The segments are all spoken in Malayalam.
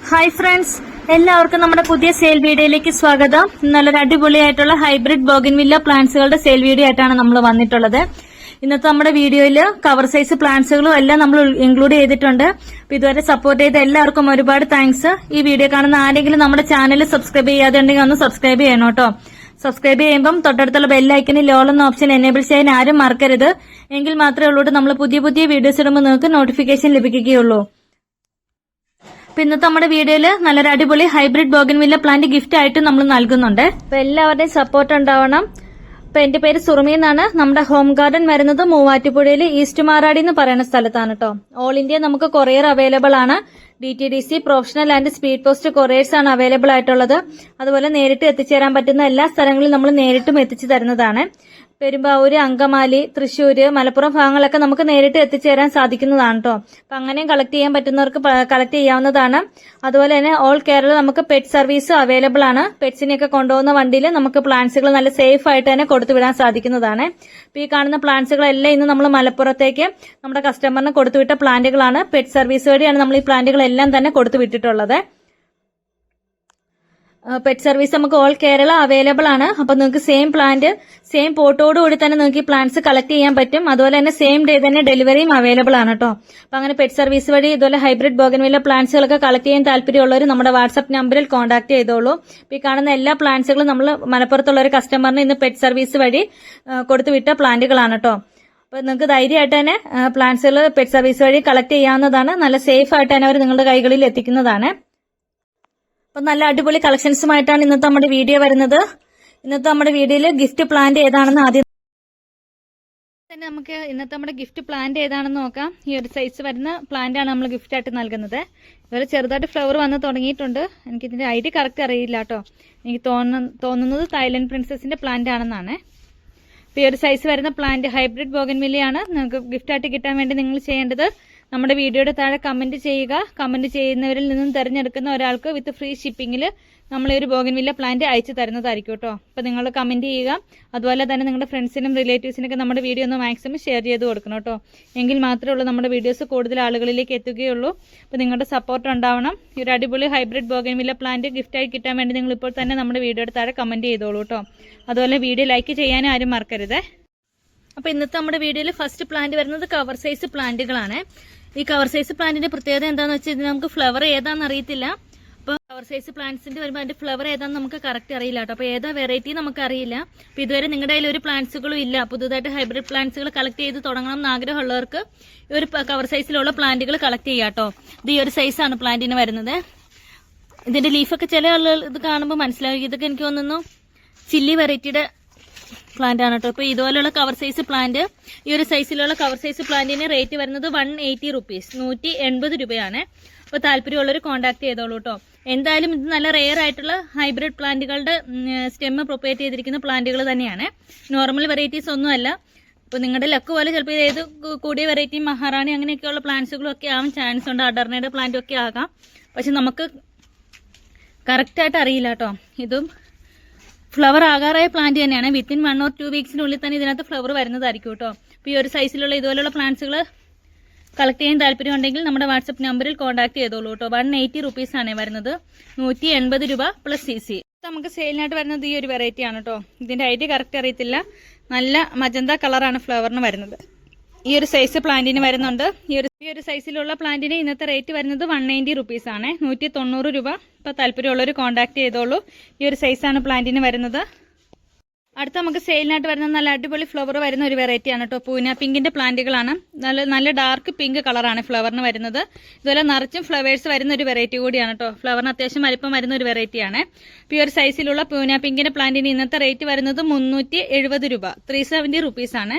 ഹായ് ഫ്രണ്ട്സ്, എല്ലാവർക്കും നമ്മുടെ പുതിയ സെയിൽ വീഡിയോയിലേക്ക് സ്വാഗതം. നല്ലൊരു അടിപൊളിയായിട്ടുള്ള ഹൈബ്രിഡ് ബോഗൻവില്ല പ്ലാന്റ്സുകളുടെ സെയിൽ വീഡിയോ ആയിട്ടാണ് നമ്മൾ വന്നിട്ടുള്ളത്. ഇന്നത്തെ നമ്മുടെ വീഡിയോയിൽ കവർ സൈസ് പ്ലാന്റ്സുകളും എല്ലാം നമ്മൾ ഇൻക്ലൂഡ് ചെയ്തിട്ടുണ്ട്. ഇതുവരെ സപ്പോർട്ട് ചെയ്ത എല്ലാവർക്കും ഒരുപാട് താങ്ക്സ്. ഈ വീഡിയോ കാണുന്ന ആരെങ്കിലും നമ്മുടെ ചാനൽ സബ്സ്ക്രൈബ് ചെയ്യാതെ ഉണ്ടെങ്കിൽ ഒന്ന് സബ്സ്ക്രൈബ് ചെയ്യണം കേട്ടോ. സബ്സ്ക്രൈബ് ചെയ്യുമ്പം തൊട്ടടുത്തുള്ള ബെല്ലൈക്കനിൽ ഓൾ എന്ന ഓപ്ഷൻ എനേബിൾ ചെയ്യാൻ ആരും മറക്കരുത്. എങ്കിൽ മാത്രമേ ഉള്ളൂ നമ്മൾ പുതിയ വീഡിയോസ് ഇടുമ്പോൾ നിങ്ങൾക്ക് നോട്ടിഫിക്കേഷൻ ലഭിക്കുകയുള്ളൂ. ഇന്നത്തെ നമ്മുടെ വീഡിയോയില് നല്ലൊരു അടിപൊളി ഹൈബ്രിഡ് ബോഗൻവില്ല പ്ലാന്റ് ഗിഫ്റ്റ് ആയിട്ട് നമ്മൾ നൽകുന്നുണ്ട്. അപ്പൊ എല്ലാവരുടെയും സപ്പോർട്ട് ഉണ്ടാവണം. അപ്പൊ എന്റെ പേര് സുറുമി എന്നാണ്. നമ്മുടെ ഹോം ഗാർഡൻ വരുന്നത് മൂവാറ്റുപുഴയിൽ ഈസ്റ്റ് മാറാടി എന്ന് പറയുന്ന സ്ഥലത്താണ് കേട്ടോ. ഓൾ ഇന്ത്യ നമുക്ക് കൊറിയർ അവൈലബിൾ ആണ്. DTDC professional and speed post couriers ആണ് അവൈലബിൾ ആയിട്ടുള്ളത്. അതുപോലെ നേരിട്ട് എത്തിച്ചേരാൻ പറ്റുന്ന എല്ലാ സ്ഥലങ്ങളിലും നമ്മൾ നേരിട്ടും എത്തിച്ചു തരുന്നതാണ്. പെരുമ്പാവൂര്, അങ്കമാലി, തൃശ്ശൂര്, മലപ്പുറം ഭാഗങ്ങളൊക്കെ നമുക്ക് നേരിട്ട് എത്തിച്ചേരാൻ സാധിക്കുന്നതാണ് കേട്ടോ. അപ്പൊ അങ്ങനെയും കളക്ട് ചെയ്യാൻ പറ്റുന്നവർക്ക് കളക്ട് ചെയ്യാവുന്നതാണ്. അതുപോലെ തന്നെ ഓൾ കേരള നമുക്ക് പെറ്റ് സർവീസ് അവൈലബിൾ ആണ്. പെറ്റ്സിനെയൊക്കെ കൊണ്ടുപോകുന്ന വണ്ടിയിൽ നമുക്ക് പ്ലാന്റ്സുകൾ നല്ല സേഫ് ആയിട്ട് തന്നെ കൊടുത്തുവിടാൻ സാധിക്കുന്നതാണ്. അപ്പൊ ഈ കാണുന്ന പ്ലാന്റ്സുകളെല്ലാം ഇന്ന് നമ്മൾ മലപ്പുറത്തേക്ക് നമ്മുടെ കസ്റ്റമറിന് കൊടുത്തുവിട്ട പ്ലാന്റുകളാണ്. പെറ്റ് സർവീസ് വഴിയാണ് നമ്മൾ ഈ പ്ലാന്റുകളെല്ലാം തന്നെ കൊടുത്തുവിട്ടിട്ടുള്ളത്. പെറ്റ് സർവീസ് നമുക്ക് ഓൾ കേരള അവൈലബിൾ ആണ്. അപ്പൊ നിങ്ങൾക്ക് സെയിം പ്ലാന്റ് സെയിം പോട്ടോട് കൂടി തന്നെ നിങ്ങൾക്ക് ഈ പ്ലാന്റ്സ് കളക്ട് ചെയ്യാൻ പറ്റും. അതുപോലെ തന്നെ സെയിം ഡേ തന്നെ ഡെലിവറിയും അവൈലബിൾ ആണ് കേട്ടോ. അപ്പൊ അങ്ങനെ പെറ്റ് സർവീസ് വഴി ഇതുപോലെ ഹൈബ്രിഡ് ബോഗൻവില്ല പ്ലാന്റ്സുകളൊക്കെ കളക്ട് ചെയ്യാൻ താല്പര്യമുള്ളവർ നമ്മുടെ വാട്സ്ആപ്പ് നമ്പറിൽ കോൺടാക്ട് ചെയ്തോളൂ. ഈ കാണുന്ന എല്ലാ പ്ലാന്റ്സുകളും നമ്മൾ മലപ്പുറത്തുള്ള ഒരു കസ്റ്റമറിന് ഇന്ന് പെറ്റ് സർവീസ് വഴി കൊടുത്തുവിട്ട പ്ലാന്റുകളാണ് കേട്ടോ. അപ്പൊ നിങ്ങൾക്ക് ധൈര്യമായിട്ട് തന്നെ പ്ലാന്റ്സുകൾ പെറ്റ് സർവീസ് വഴി കളക്ട് ചെയ്യാവുന്നതാണ്. നല്ല സേഫ് ആയിട്ട് തന്നെ അവർ നിങ്ങളുടെ കൈകളിൽ എത്തിക്കുന്നതാണ്. അപ്പൊ നല്ല അടിപൊളി കളക്ഷൻസുമായിട്ടാണ് ഇന്നത്തെ നമ്മുടെ വീഡിയോ വരുന്നത്. ഇന്നത്തെ നമ്മുടെ വീഡിയോയിൽ ഗിഫ്റ്റ് പ്ലാന്റ് ഏതാണെന്ന് ആദ്യം തന്നെ നമുക്ക് ഇന്നത്തെ നമ്മുടെ ഗിഫ്റ്റ് പ്ലാന്റ് ഏതാണെന്ന് നോക്കാം. ഈ ഒരു സൈസ് വരുന്ന പ്ലാന്റ് ആണ് നമ്മൾ ഗിഫ്റ്റ് ആയിട്ട് നൽകുന്നത്. ഇതുവരെ ചെറുതായിട്ട് ഫ്ലവർ വന്ന് തുടങ്ങിയിട്ടുണ്ട്. എനിക്ക് ഇതിന്റെ ഐഡിയ കറക്റ്റ് അറിയില്ല കേട്ടോ. എനിക്ക് തോന്നുന്നത് തായ്ലൻഡ് പ്രിൻസസിന്റെ പ്ലാന്റ് ആണെന്നാണ്. അപ്പൊ ഈ ഒരു സൈസ് വരുന്ന പ്ലാന്റ് ഹൈബ്രിഡ് ബോഗൻവില്ലയാണ്. നിങ്ങൾക്ക് ഗിഫ്റ്റ് ആയിട്ട് കിട്ടാൻ വേണ്ടി നിങ്ങൾ ചെയ്യേണ്ടത് നമ്മുടെ വീഡിയോയുടെ താഴെ കമന്റ് ചെയ്യുക. കമന്റ് ചെയ്യുന്നവരിൽ നിന്നും തിരഞ്ഞെടുക്കുന്ന ഒരാൾക്ക് വിത്ത് ഫ്രീ ഷിപ്പിംഗിൽ നമ്മൾ ഒരു ബോഗൻവില്ല പ്ലാന്റ് അയച്ചു തരുന്നതായിരിക്കും കേട്ടോ. അപ്പൊ നിങ്ങൾ കമന്റ് ചെയ്യുക. അതുപോലെ തന്നെ നിങ്ങളുടെ ഫ്രണ്ട്സിനും റിലേറ്റീവ്സിനൊക്കെ നമ്മുടെ വീഡിയോ ഒന്ന് മാക്സിമം ഷെയർ ചെയ്ത് കൊടുക്കണം കേട്ടോ. എങ്കിൽ മാത്രമേ ഉള്ളൂ നമ്മുടെ വീഡിയോസ് കൂടുതൽ ആളുകളിലേക്ക് എത്തുകയുള്ളൂ. അപ്പൊ നിങ്ങളുടെ സപ്പോർട്ട് ഉണ്ടാവണം. ഈ ഒരു അടിപൊളി ഹൈബ്രിഡ് ബോഗൻവില്ല പ്ലാന്റ് ഗിഫ്റ്റായി കിട്ടാൻ വേണ്ടി നിങ്ങൾ ഇപ്പോൾ തന്നെ നമ്മുടെ വീഡിയോയുടെ താഴെ കമന്റ് ചെയ്തോളൂ കേട്ടോ. അതുപോലെ വീഡിയോ ലൈക്ക് ചെയ്യാനും ആരും മറക്കരുത്. അപ്പൊ ഇന്നത്തെ നമ്മുടെ വീഡിയോയിൽ ഫസ്റ്റ് പ്ലാന്റ് വരുന്നത് കവർ സൈസ് പ്ലാന്റുകളാണ്. ഈ കവർ സൈസ് പ്ലാന്റിന്റെ പ്രത്യേകത എന്താണെന്ന് വെച്ചാൽ ഇതിന് നമുക്ക് ഫ്ലവർ ഏതാണെന്ന് അറിയത്തില്ല. അപ്പൊ കവർ സൈസ് പ്ലാന്റ്സിന്റെ വരുമ്പോൾ അതിന്റെ ഫ്ലവർ ഏതാണെന്ന് നമുക്ക് കറക്റ്റ് അറിയില്ല കേട്ടോ. അപ്പൊ ഏതാ വെറൈറ്റി നമുക്ക് അറിയില്ല. അപ്പൊ ഇതുവരെ നിങ്ങളുടെ കയ്യിൽ ഒരു പ്ലാന്റ്സുകളും ഇല്ല. പുതുതായിട്ട് ഹൈബ്രിഡ് പ്ലാന്റ്സുകൾ കളക്ട് ചെയ്ത് തുടങ്ങണം എന്ന് ആഗ്രഹമുള്ളവർക്ക് ഈ ഒരു കവർ സൈസിലുള്ള പ്ലാന്റുകൾ കളക്ട് ചെയ്യാം കേട്ടോ. ഇത് ഈ ഒരു സൈസാണ് പ്ലാന്റിന് വരുന്നത്. ഇതിന്റെ ലീഫൊക്കെ ചില ആളുകൾ ഇത് കാണുമ്പോൾ മനസ്സിലാവും. ഇതൊക്കെ എനിക്ക് തോന്നുന്നു ചില്ലി വെറൈറ്റിയുടെ പ്ലാന്റ് ആണ് കേട്ടോ. ഇപ്പൊ ഇതുപോലെയുള്ള കവർ സൈസ് പ്ലാന്റ് ഈ ഒരു സൈസിലുള്ള കവർ സൈസ് പ്ലാന്റിന് റേറ്റ് വരുന്നത് 180 റുപ്പീസ് 180 രൂപയാണ്. അപ്പൊ താല്പര്യമുള്ളവർ കോൺടാക്ട് ചെയ്തോളൂ കേട്ടോ. എന്തായാലും ഇത് നല്ല റെയർ ആയിട്ടുള്ള ഹൈബ്രിഡ് പ്ലാന്റുകളുടെ സ്റ്റെം പ്രൊപ്പറേറ്റ് ചെയ്തിരിക്കുന്ന പ്ലാന്റുകൾ തന്നെയാണ്. നോർമൽ വെറൈറ്റീസ് ഒന്നുമല്ല. അപ്പൊ നിങ്ങളുടെ ലക്ക് പോലെ ചിലപ്പോൾ ഏത് കൂടിയ വെറൈറ്റി മഹാറാണി അങ്ങനെയൊക്കെയുള്ള പ്ലാന്റ്സുകളും ഒക്കെ ആവാൻ ചാൻസ് ഉണ്ട്. അഡർണയുടെ പ്ലാന്റും ഒക്കെ ആകാം. പക്ഷെ നമുക്ക് കറക്റ്റായിട്ട് അറിയില്ല കേട്ടോ. ഇതും ഫ്ലവർ ആകാറായ പ്ലാന്റ് തന്നെയാണ്. വിത്തിൻ 1 or 2 വീക്സിനുള്ളിൽ തന്നെ ഇതിനകത്ത് ഫ്ലവർ വരുന്നതായിരിക്കും കേട്ടോ. അപ്പോൾ ഈ ഒരു സൈസിലുള്ള ഇതുപോലുള്ള പ്ലാന്റ്സുകൾ കളക്ട് ചെയ്യാൻ താല്പര്യം ഉണ്ടെങ്കിൽ നമ്മുടെ വാട്സ്ആപ്പ് നമ്പറിൽ കോൺടാക്ട് ചെയ്തോളൂ കേട്ടോ. 180 റുപ്പീസ് ആണ് വരുന്നത്. 180 രൂപ പ്ലസ് CC. നമുക്ക് സെയിലിനായിട്ട് വരുന്നത് ഈ ഒരു വെറൈറ്റി ആണ് കേട്ടോ. ഇതിന്റെ ഐഡിയ കറക്റ്റ് അറിയത്തില്ല. നല്ല മജന്ത കളറാണ് ഫ്ലവറിന് വരുന്നത്. ഈ ഒരു സൈസ് പ്ലാന്റിന് വരുന്നുണ്ട്. ഈ ഒരു സൈസിലുള്ള പ്ലാന്റിന് ഇന്നത്തെ റേറ്റ് വരുന്നത് 190 റുപ്പീസ് ആണ്. 190 രൂപ. ഇപ്പൊ താല്പര്യമുള്ളവർ കോൺടാക്ട് ചെയ്തോളൂ. ഈ ഒരു സൈസാണ് പ്ലാന്റിന് വരുന്നത്. അടുത്ത നമുക്ക് സെയിലിനായിട്ട് വരുന്ന നല്ല അടിപൊളി ഫ്ലവർ വരുന്ന ഒരു വെറൈറ്റി ആണ് കേട്ടോ. പൂന പിങ്കിന്റെ പ്ലാന്റുകളാണ്. നല്ല ഡാർക്ക് പിങ്ക് കളറാണ് ഫ്ലവറിന് വരുന്നത്. ഇതുപോലെ നിറച്ചും ഫ്ലവേഴ്സ് വരുന്ന ഒരു വെറൈറ്റി കൂടിയാണ് കേട്ടോ. ഫ്ലവറിന് അത്യാവശ്യം വലിപ്പം വരുന്ന ഒരു വെറൈറ്റിയാണ്. ഈ ഒരു സൈസിലുള്ള പൂന പിങ്കിന്റെ പ്ലാന്റിന് ഇന്നത്തെ റേറ്റ് വരുന്നത് 370 രൂപ 370 റുപ്പീസ് ആണ്.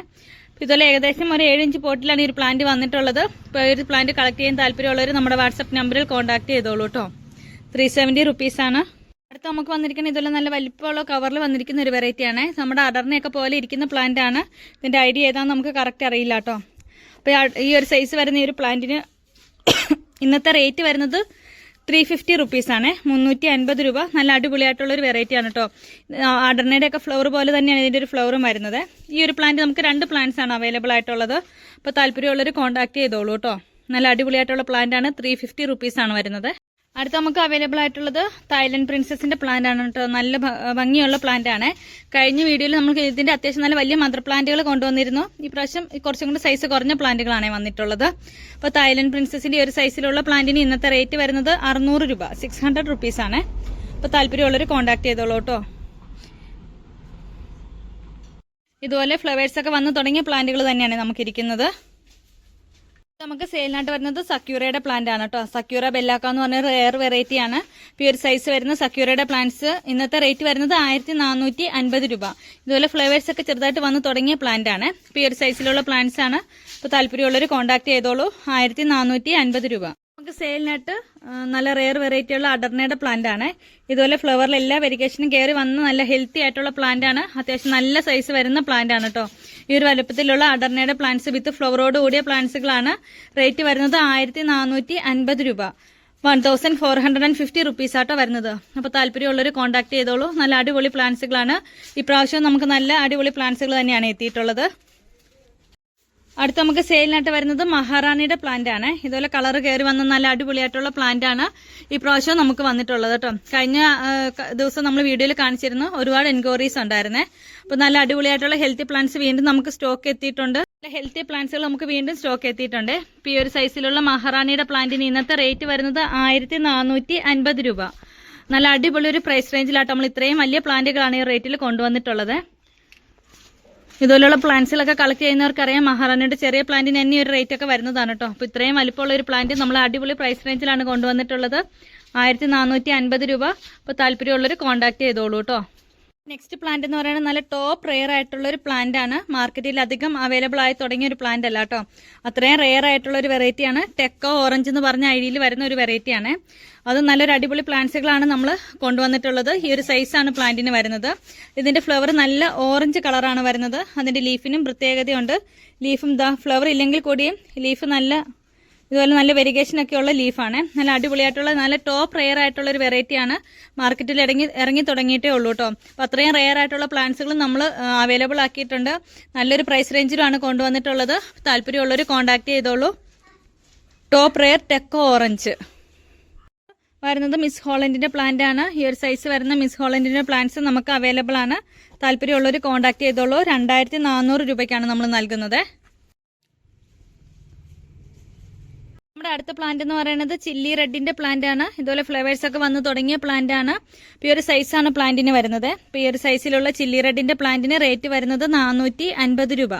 ഇതുപോലെ ഏകദേശം ഒരു 7 ഇഞ്ച് പോട്ടിലാണ് ഈ ഒരു പ്ലാന്റ് വന്നിട്ടുള്ളത്. ഇപ്പോൾ ഈ ഒരു പ്ലാന്റ് കളക്ട് ചെയ്യാൻ താല്പര്യമുള്ളവർ നമ്മുടെ വാട്സ്ആപ്പ് നമ്പറിൽ കോൺടാക്ട് ചെയ്തോളൂ കേട്ടോ. 370 റുപ്പീസ് ആണ്. അടുത്ത നമുക്ക് വന്നിരിക്കുന്ന ഇതുപോലെ നല്ല വലിപ്പമുള്ള കവറിൽ വന്നിരിക്കുന്ന ഒരു വെറൈറ്റിയാണ്. നമ്മുടെ അടർണയൊക്കെ പോലെ ഇരിക്കുന്ന പ്ലാന്റ് ആണ്. ഇതിന്റെ ഐഡിയ ഏതാണെന്ന് നമുക്ക് കറക്റ്റ് അറിയില്ല കേട്ടോ. അപ്പോൾ ഈ ഒരു സൈസ് വരുന്ന ഈ ഒരു പ്ലാന്റിന് ഇന്നത്തെ റേറ്റ് വരുന്നത് 350 റുപ്പീസ് ആണ്. 350 രൂപ. നല്ല അടിപൊളിയായിട്ടുള്ള ഒരു വെറൈറ്റി ആണ് കേട്ടോ. അടർണയുടെ ഒക്കെ ഫ്ലവർ പോലെ തന്നെയാണ് ഇതിന്റെ ഒരു ഫ്ലവറും വരുന്നത്. ഈ ഒരു പ്ലാന്റ് നമുക്ക് 2 പ്ലാന്റ്സ് ആണ് അവൈലബിൾ ആയിട്ടുള്ളത്. അപ്പോൾ താല്പര്യമുള്ളവർ കോൺടാക്ട് ചെയ്തോളൂ കേട്ടോ. നല്ല അടിപൊളിയായിട്ടുള്ള പ്ലാന്റ് ആണ്. 350 റുപ്പീസ് ആണ് വരുന്നത്. അടുത്ത നമുക്ക് അവൈലബിൾ ആയിട്ടുള്ളത് തായ്ലൻഡ് പ്രിൻസസിന്റെ പ്ലാന്റ് ആണ് കേട്ടോ. നല്ല ഭംഗിയുള്ള പ്ലാന്റ് ആണ്. കഴിഞ്ഞ വീഡിയോയിൽ നമുക്ക് ഇതിന്റെ അത്യാവശ്യം നല്ല വലിയ മദർ പ്ലാന്റുകൾ കൊണ്ടുവന്നിരുന്നു. ഈ പ്രാവശ്യം കുറച്ചും കൂടി സൈസ് കുറഞ്ഞ പ്ലാന്റുകളാണ് വന്നിട്ടുള്ളത്. അപ്പോൾ തായ്ലൻഡ് പ്രിൻസസിന്റെ ഒരു സൈസിലുള്ള പ്ലാന്റിന് ഇന്നത്തെ റേറ്റ് വരുന്നത് 600 രൂപ, 600 റുപ്പീസ് ആണ്. അപ്പോൾ താല്പര്യമുള്ളവർ കോൺടാക്ട് ചെയ്തോളൂ കേട്ടോ. ഇതുപോലെ ഫ്ലവേഴ്സ് ഒക്കെ വന്ന് തുടങ്ങിയ പ്ലാന്റുകൾ തന്നെയാണ് നമുക്കിരിക്കുന്നത്. നമുക്ക് സെയിലിനായിട്ട് വരുന്നത് സക്യൂറയുടെ പ്ലാന്റ് ആണ് കേട്ടോ. സക്യൂറ ബെല്ലാക്ക എന്ന് പറഞ്ഞ റെയർ വെറൈറ്റി ആണ്. പ്യൂർ സൈസ് വരുന്ന സക്യൂറയുടെ പ്ലാന്റ്സ് ഇന്നത്തെ റേറ്റ് വരുന്നത് 1450 രൂപ. ഇതുപോലെ ഫ്ലവേഴ്സ് ഒക്കെ ചെറുതായിട്ട് വന്ന് തുടങ്ങിയ പ്ലാന്റ് ആണ്. പ്യൂർ സൈസിലുള്ള പ്ലാന്റ്സ് ആണ്. അപ്പോൾ താല്പര്യമുള്ളവർ കോൺടാക്ട് ചെയ്തോളൂ. 1450 രൂപ. നമുക്ക് സെയിലിനായിട്ട് നല്ല റെയർ വെറൈറ്റി ഉള്ള അഡർണയുടെ പ്ലാന്റ് ആണ്. ഇതുപോലെ ഫ്ലവറിൽ എല്ലാ വെരിക്കേഷനും കയറി വന്ന് നല്ല ഹെൽത്തി ആയിട്ടുള്ള പ്ലാന്റ് ആണ്. അത്യാവശ്യം നല്ല സൈസ് വരുന്ന പ്ലാന്റ് ആണ് കേട്ടോ. ഈ ഒരു വലുപ്പത്തിലുള്ള അഡർണയുടെ പ്ലാന്റ്സ് വിത്ത് ഫ്ലവറോട് കൂടിയ പ്ലാന്റ്സുകളാണ്. റേറ്റ് വരുന്നത് 1450 രൂപ, 1450 റുപ്പീസ് ആട്ടോ വരുന്നത്. അപ്പോൾ താല്പര്യമുള്ളവർ കോൺടാക്ട് ചെയ്തോളൂ. നല്ല അടിപൊളി പ്ലാന്റ്സുകളാണ്. ഇപ്രാവശ്യം നമുക്ക് നല്ല അടിപൊളി പ്ലാന്റ്സുകൾ തന്നെയാണ് എത്തിയിട്ടുള്ളത്. അടുത്ത നമുക്ക് സെയിലിനായിട്ട് വരുന്നത് മഹാറാണിയുടെ പ്ലാന്റ് ആണ്. ഇതുപോലെ കളർ കയറി വന്ന നല്ല അടിപൊളിയായിട്ടുള്ള പ്ലാന്റ് ആണ് ഈ പ്രാവശ്യം നമുക്ക് വന്നിട്ടുള്ളത് കേട്ടോ. കഴിഞ്ഞ ദിവസം നമ്മൾ വീഡിയോയിൽ കാണിച്ചിരുന്നു. ഒരുപാട് എൻക്വയറീസ് ഉണ്ടായിരുന്നേ. അപ്പോൾ നല്ല അടിപൊളിയായിട്ടുള്ള ഹെൽത്തി പ്ലാന്റ്സ് വീണ്ടും നമുക്ക് സ്റ്റോക്ക് എത്തിയിട്ടുണ്ട്. ഹെൽത്തി പ്ലാന്റ്സുകൾ നമുക്ക് വീണ്ടും സ്റ്റോക്ക് എത്തിയിട്ടുണ്ട്. ഇപ്പോൾ ഈ ഒരു സൈസിലുള്ള മഹാറാണിയുടെ പ്ലാന്റിന് ഇന്നത്തെ റേറ്റ് വരുന്നത് 1450 രൂപ. നല്ല അടിപൊളി ഒരു പ്രൈസ് റേഞ്ചിലാട്ടോ നമ്മൾ ഇത്രയും വലിയ പ്ലാന്റുകളാണ് ഈ റേറ്റിൽ കൊണ്ടുവന്നിട്ടുള്ളത്. ഇതുപോലുള്ള പ്ലാന്റ്സിലൊക്കെ കളക്ട് ചെയ്യുന്നവർക്കറിയാം മഹാറാണിയുടെ ചെറിയ പ്ലാന്റിന് തന്നെ ഒരു റേറ്റ് ഒക്കെ വരുന്നതാണ് കേട്ടോ. അപ്പോൾ ഇത്രയും വലിപ്പമുള്ള ഒരു പ്ലാന്റ് നമ്മൾ അടിപൊളി പ്രൈസ് റേഞ്ചിലാണ് കൊണ്ടുവന്നിട്ടുള്ളത്. 1450 രൂപ. അപ്പോൾ താല്പര്യമുള്ളവർ കോൺടാക്ട് ചെയ്തോളൂ കേട്ടോ. നെക്സ്റ്റ് പ്ലാന്റ് എന്ന് പറയുന്നത് നല്ല ടോപ്പ് റെയർ ആയിട്ടുള്ള ഒരു പ്ലാന്റ് ആണ്. മാർക്കറ്റിൽ അധികം അവൈലബിൾ ആയി തുടങ്ങിയ ഒരു പ്ലാന്റ് അല്ല കേട്ടോ. അത്രയും റെയർ ആയിട്ടുള്ള ഒരു വെറൈറ്റിയാണ്. ടെക്കോ ഓറഞ്ച് എന്ന് പറഞ്ഞ ഐഡിയിൽ വരുന്ന ഒരു വെറൈറ്റിയാണ്. അത് നല്ലൊരു അടിപൊളി പ്ലാന്റ്സുകളാണ് നമ്മൾ കൊണ്ടുവന്നിട്ടുള്ളത്. ഈ ഒരു സൈസാണ് പ്ലാന്റിന് വരുന്നത്. ഇതിന്റെ ഫ്ലവർ നല്ല ഓറഞ്ച് കളറാണ് വരുന്നത്. അതിന്റെ ലീഫിനും പ്രത്യേകതയുണ്ട്. ലീഫും ഫ്ലവർ ഇല്ലെങ്കിൽ കൂടിയും ലീഫ് ഇതുപോലെ നല്ല വെരിഗേഷൻ ഒക്കെ ഉള്ള ലീഫാണ്. നല്ല അടിപൊളിയായിട്ടുള്ള നല്ല ടോപ്പ് റെയർ ആയിട്ടുള്ള ഒരു വെറൈറ്റിയാണ്. മാർക്കറ്റിൽ ഇറങ്ങി തുടങ്ങിയിട്ടേ ഉള്ളൂ കേട്ടോ. അപ്പോൾ അത്രയും റെയർ ആയിട്ടുള്ള പ്ലാന്റ്സുകൾ നമ്മൾ അവൈലബിൾ ആക്കിയിട്ടുണ്ട്. നല്ലൊരു പ്രൈസ് റേഞ്ചിലാണ് കൊണ്ടുവന്നിട്ടുള്ളത്. താല്പര്യമുള്ളവർ കോൺടാക്ട് ചെയ്തോളൂ. ടോപ്പ് റെയർ ടെക്കോ ഓറഞ്ച് വരുന്നത് മിസ് ഹോളൻഡിന്റെ പ്ലാന്റ് ആണ്. ഈ ഒരു സൈസ് വരുന്ന മിസ് ഹോളൻഡിന്റെ പ്ലാന്റ്സ് നമുക്ക് അവൈലബിൾ ആണ്. താല്പര്യമുള്ളവർ കോൺടാക്ട് ചെയ്തോളൂ. 2400 രൂപയ്ക്കാണ് നമ്മൾ നൽകുന്നത്. നമ്മുടെ അടുത്ത പ്ലാന്റ് എന്ന് പറയുന്നത് ചില്ലി റെഡിന്റെ പ്ലാന്റ് ആണ്. ഇതുപോലെ ഫ്ലവേഴ്സ് ഒക്കെ വന്ന് തുടങ്ങിയ പ്ലാന്റ് ആണ്. ഈ ഒരു സൈസാണ് പ്ലാന്റിന് വരുന്നത്. ഈ ഒരു സൈസിലുള്ള ചില്ലി റെഡിന്റെ പ്ലാന്റിന് റേറ്റ് വരുന്നത് 450 രൂപ,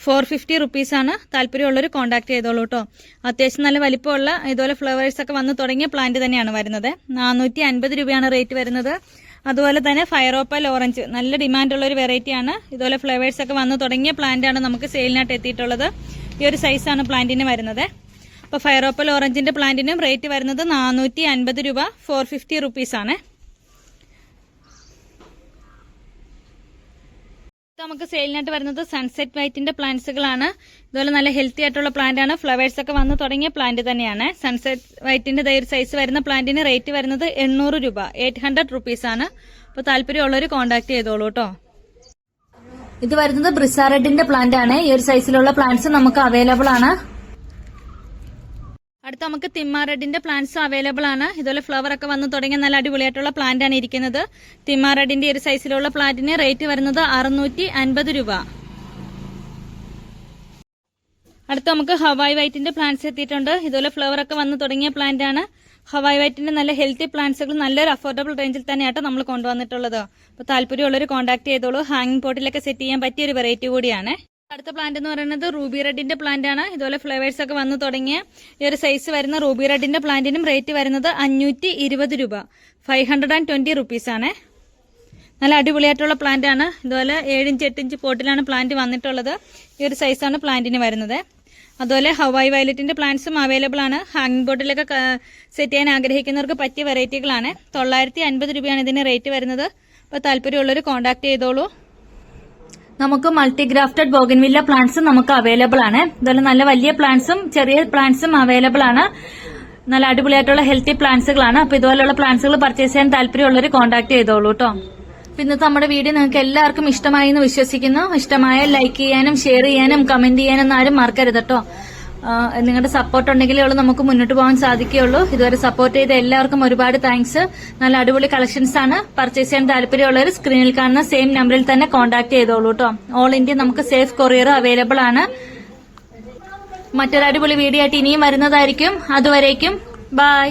450 റുപ്പീസ് ആണ്. താല്പര്യമുള്ളവർ കോൺടാക്ട് ചെയ്തോളൂ കേട്ടോ. അത്യാവശ്യം നല്ല വലിപ്പമുള്ള ഇതുപോലെ ഫ്ലവേഴ്സ് ഒക്കെ വന്ന് തുടങ്ങിയ പ്ലാന്റ് തന്നെയാണ് വരുന്നത്. 450 രൂപയാണ് റേറ്റ് വരുന്നത്. അതുപോലെ തന്നെ ഫയറോപ്പൽ ഓറഞ്ച് നല്ല ഡിമാൻഡുള്ള ഒരു വെറൈറ്റിയാണ്. ഇതുപോലെ ഫ്ലവേഴ്സ് ഒക്കെ വന്ന് തുടങ്ങിയ പ്ലാന്റ് ആണ് നമുക്ക് സെയിലിനായിട്ട് എത്തിയിട്ടുള്ളത്. ഈ ഒരു സൈസാണ് പ്ലാന്റിന് വരുന്നത്. അപ്പോൾ ഫയറോപ്പൽ ഓറഞ്ചിന്റെ പ്ലാന്റിനും റേറ്റ് വരുന്നത് 450 രൂപ, 450 റുപ്പീസ് ആണ്. നമുക്ക് സെയിലിനായിട്ട് വരുന്നത് സൺസെറ്റ് വൈറ്റിന്റെ പ്ലാന്റ്സുകളാണ്. ഇതുപോലെ നല്ല ഹെൽത്തി ആയിട്ടുള്ള പ്ലാന്റ് ആണ്. ഫ്ലവേഴ്സ് ഒക്കെ വന്ന് തുടങ്ങിയ പ്ലാന്റ് തന്നെയാണ്. സൺസെറ്റ് വൈറ്റിന്റെ ഒരു സൈസ് വരുന്ന പ്ലാന്റിന് റേറ്റ് വരുന്നത് 800 രൂപ, 800 റുപ്പീസ് ആണ്. അപ്പോൾ താല്പര്യമുള്ളവർ കോൺടാക്ട് ചെയ്തോളൂ കേട്ടോ. ഇത് വരുന്നത് ബ്രിസ റെഡിന്റെ പ്ലാന്റ് ആണ്. ഈ ഒരു സൈസിലുള്ള പ്ലാന്റ്സ് നമുക്ക് അവൈലബിൾ ആണ്. അടുത്ത നമുക്ക് തിമ്മ റെഡിന്റെ പ്ലാന്റ്സ് അവൈലബിൾ ആണ്. ഇതുപോലെ ഫ്ലവർ ഒക്കെ വന്ന് തുടങ്ങിയ നല്ല അടിപൊളിയായിട്ടുള്ള പ്ലാന്റ് ആണ് ഇരിക്കുന്നത്. തിമ്മ റെഡിന്റെ ഒരു സൈസിലുള്ള പ്ലാന്റിന് റേറ്റ് വരുന്നത് 650 രൂപ. അടുത്ത നമുക്ക് ഹവായ് വൈറ്റിന്റെ പ്ലാന്റ്സ് എത്തിയിട്ടുണ്ട്. ഇതുപോലെ ഫ്ലവർ ഒക്കെ വന്ന് തുടങ്ങിയ പ്ലാന്റ് ആണ്. ഹവായ് വൈറ്റിന്റെ നല്ല ഹെൽത്തി പ്ലാന്റ്സുകൾ നല്ലൊരു അഫോർഡബിൾ റേഞ്ചിൽ തന്നെയാട്ടോ നമ്മൾ കൊണ്ടുവന്നിട്ടുള്ളത്. അപ്പോൾ താല്പര്യമുള്ളവർ കോൺടാക്ട് ചെയ്തോളൂ. ഹാങ്ങിങ് പോട്ടിലൊക്കെ സെറ്റ് ചെയ്യാൻ പറ്റിയ ഒരു വെറൈറ്റി കൂടിയാണ്. അടുത്ത പ്ലാന്റ് എന്ന് പറയുന്നത് റൂബി റെഡിന്റെ പ്ലാന്റ് ആണ്. ഇതുപോലെ ഫ്ലവേഴ്സ് ഒക്കെ വന്ന് തുടങ്ങിയ ഈ ഒരു സൈസ് വരുന്ന റൂബി റെഡിന്റെ പ്ലാന്റിനും റേറ്റ് വരുന്നത് 520 രൂപ, 520 റുപ്പീസ് ആണ്. നല്ല അടിപൊളിയായിട്ടുള്ള പ്ലാന്റ് ആണ്. ഇതുപോലെ 7 ഇഞ്ച് 8 ഇഞ്ച് പോട്ടിലാണ് പ്ലാന്റ് വന്നിട്ടുള്ളത്. ഈ ഒരു സൈസാണ് പ്ലാന്റിന് വരുന്നത്. അതുപോലെ ഹവായ് വയലറ്റിന്റെ പ്ലാന്റ്സും അവൈലബിൾ ആണ്. ഹാങ്ങിങ് ബോട്ടിലൊക്കെ സെറ്റ് ചെയ്യാൻ ആഗ്രഹിക്കുന്നവർക്ക് പറ്റിയ വെറൈറ്റികളാണ്. 950 രൂപയാണ് ഇതിന് റേറ്റ് വരുന്നത്. അപ്പോൾ താല്പര്യമുള്ളവർ കോൺടാക്ട് ചെയ്തോളൂ. നമുക്ക് മൾട്ടിഗ്രാഫ്റ്റഡ് ബോഗൻവില്ല പ്ലാന്റ്സും നമുക്ക് അവൈലബിൾ ആണ്. ഇതുപോലെ നല്ല വലിയ പ്ലാന്റ്സും ചെറിയ പ്ലാന്റ്സും അവൈലബിൾ ആണ്. നല്ല അടിപൊളിയായിട്ടുള്ള ഹെൽത്തി പ്ലാന്റ്സുകളാണ്. അപ്പോൾ ഇതുപോലുള്ള പ്ലാന്റ്സുകൾ പർച്ചേസ് ചെയ്യാൻ താല്പര്യമുള്ളവർ കോൺടാക്ട് ചെയ്തോളൂ കേട്ടോ. ഇന്നത്തെ നമ്മുടെ വീഡിയോ നിങ്ങൾക്ക് എല്ലാവർക്കും ഇഷ്ടമായി എന്ന് വിശ്വസിക്കുന്നു. ഇഷ്ടമായ ലൈക്ക് ചെയ്യാനും ഷെയർ ചെയ്യാനും കമന്റ് ചെയ്യാനും ആരും മറക്കരുത് കേട്ടോ. നിങ്ങളുടെ സപ്പോർട്ട് ഉണ്ടെങ്കിലേ ഉള്ളൂ നമുക്ക് മുന്നോട്ട് പോകാൻ സാധിക്കുകയുള്ളൂ. ഇതുവരെ സപ്പോർട്ട് ചെയ്ത എല്ലാവർക്കും ഒരുപാട് താങ്ക്സ്. നല്ല അടിപൊളി കളക്ഷൻസ് ആണ്. പർച്ചേസ് ചെയ്യാൻ താല്പര്യമുള്ളവർ സ്ക്രീനിൽ കാണുന്ന സെയിം നമ്പറിൽ തന്നെ കോൺടാക്ട് ചെയ്തോളൂ കേട്ടോ. ഓൾ ഇന്ത്യ നമുക്ക് സേഫ് കൊറിയർ അവൈലബിൾ ആണ്. മറ്റൊരു അടിപൊളി വീഡിയോ ആയിട്ട് ഇനിയും വരുന്നതായിരിക്കും. അതുവരേക്കും ബൈ.